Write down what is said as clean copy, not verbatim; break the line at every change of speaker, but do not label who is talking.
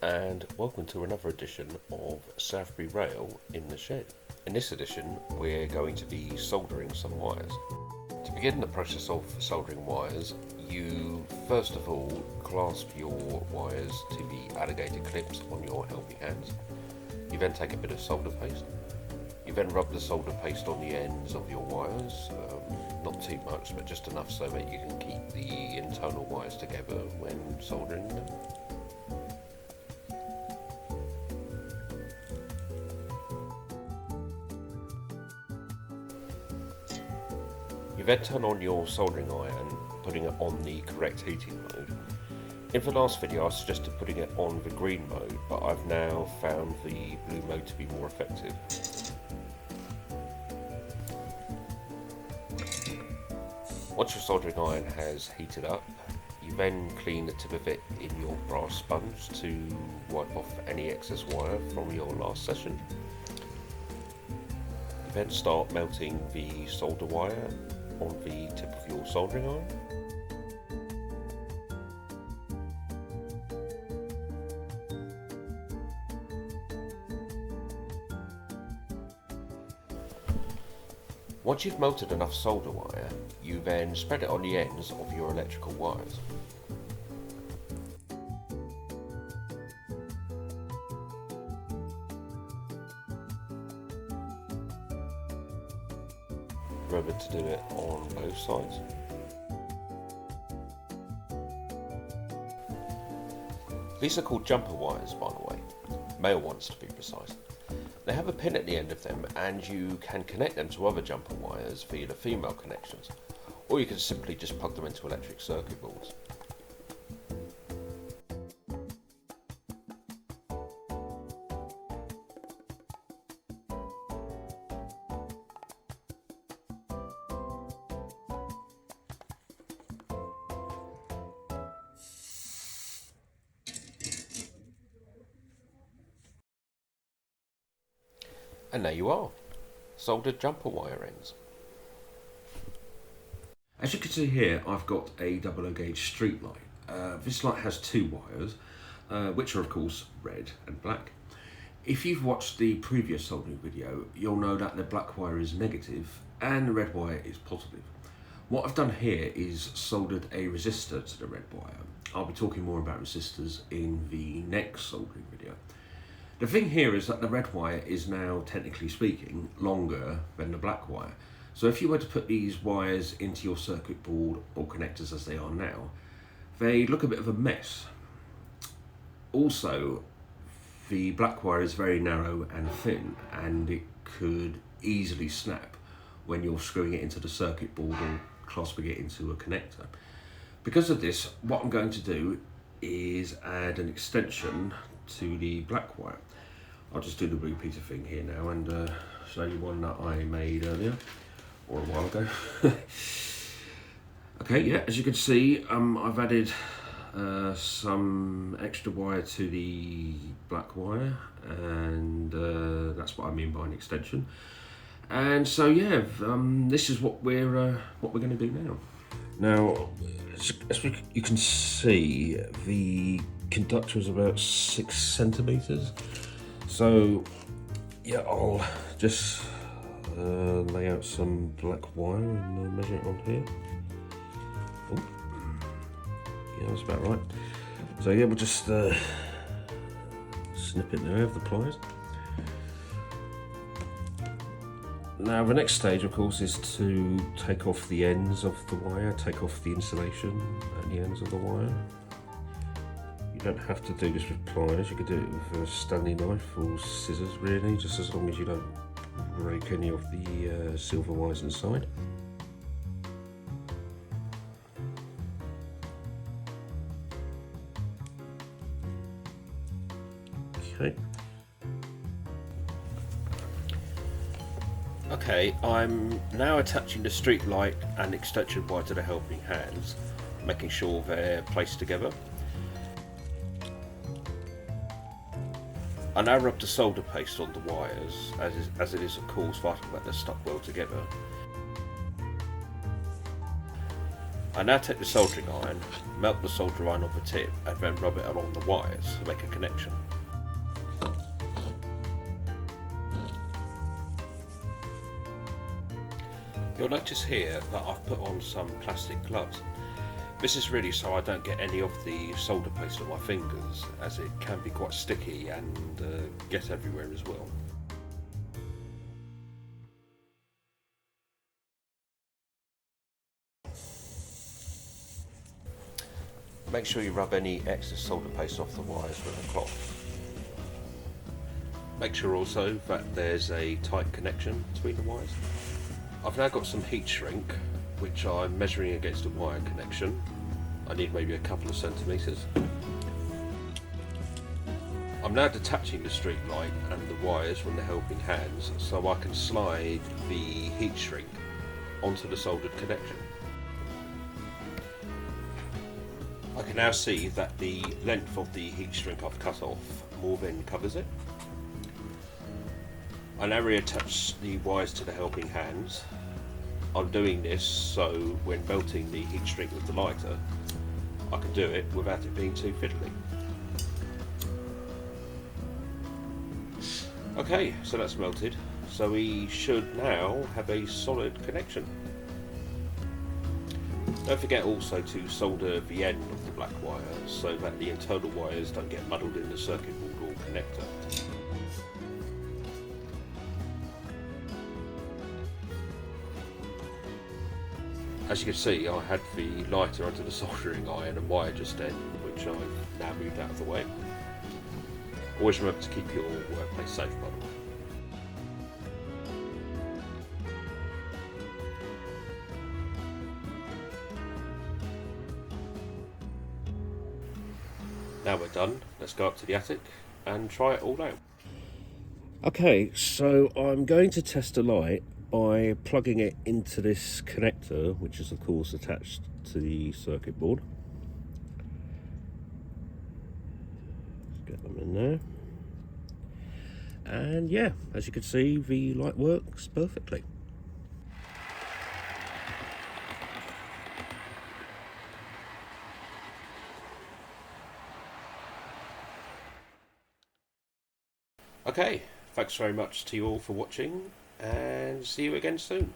and welcome to another edition of Southbury Rail in the Shed. In this edition we're going to be soldering some wires. To begin the process of soldering wires, you first of all clasp your wires to the alligator clips on your helping hands. You then take a bit of solder paste. You then rub the solder paste on the ends of your wires, not too much but just enough so that you can keep the internal wires together when soldering them. You then turn on your soldering iron, putting it on the correct heating mode. In the last video I suggested putting it on the green mode, but I've now found the blue mode to be more effective. Once your soldering iron has heated up, you then clean the tip of it in your brass sponge to wipe off any excess wire from your last session. You then start melting the solder wire on the tip of your soldering iron. Once you've melted enough solder wire, you then spread it on the ends of your electrical wires. Remember to do it on both sides. These are called jumper wires, by the way, male ones to be precise. They have a pin at the end of them and you can connect them to other jumper wires via the female connections, or you can simply just plug them into electric circuit boards. And there you are, soldered jumper wire ends. As you can see here, I've got a 00 gauge street light. This light has two wires, which are of course red and black. If you've watched the previous soldering video, you'll know that the black wire is negative and the red wire is positive. What I've done here is soldered a resistor to the red wire. I'll be talking more about resistors in the next soldering video. The thing here is that the red wire is now, technically speaking, longer than the black wire. So if you were to put these wires into your circuit board or connectors as they are now, they look a bit of a mess. Also, the black wire is very narrow and thin, and it could easily snap when you're screwing it into the circuit board or clasping it into a connector. Because of this, what I'm going to do is add an extension to the black wire. I'll just do the repeater thing here now and show you one that I made earlier or a while ago. Okay, yeah, as you can see, I've added some extra wire to the black wire, and that's what I mean by an extension. And so yeah, this is what we're going to do now. Now, as you can see, the conductor is about 6 centimeters. So yeah, I'll just lay out some black wire and measure it on here. Oh, yeah, that's about right. So yeah, we'll just snip it there with the pliers. Now the next stage, of course, is to take off the ends of the wire, take off the insulation at the ends of the wire. You don't have to do this with pliers, you could do it with a Stanley knife or scissors really, just as long as you don't break any of the silver wires inside. Okay, I'm now attaching the street light and extension wire to the helping hands, making sure they're placed together. I now rub the solder paste on the wires, as it is of course vital that they're stuck well together. I now take the soldering iron, melt the solder iron off the tip and then rub it along the wires to make a connection. You'll notice here that I've put on some plastic gloves. This is really so I don't get any of the solder paste on my fingers, as it can be quite sticky and get everywhere as well. Make sure you rub any excess solder paste off the wires with a cloth. Make sure also that there's a tight connection between the wires. I've now got some heat shrink, which I'm measuring against a wire connection. I need maybe a couple of centimetres. I'm now detaching the street light and the wires from the helping hands so I can slide the heat shrink onto the soldered connection. I can now see that the length of the heat shrink I've cut off more than covers it. I now reattach the wires to the helping hands. I'm doing this so when melting the heat shrink with the lighter, I can do it without it being too fiddly. Okay, so that's melted, so we should now have a solid connection. Don't forget also to solder the end of the black wire so that the internal wires don't get muddled in the circuit board or connector. As you can see, I had the lighter under the soldering iron and wire just then, which I've now moved out of the way. Always remember to keep your workplace safe, by the way. Now we're done, let's go up to the attic and try it all out. Okay, so I'm going to test a light by plugging it into this connector, which is of course attached to the circuit board. Let's get them in there. And yeah, as you can see, the light works perfectly. Okay, thanks very much to you all for watching, and see you again soon.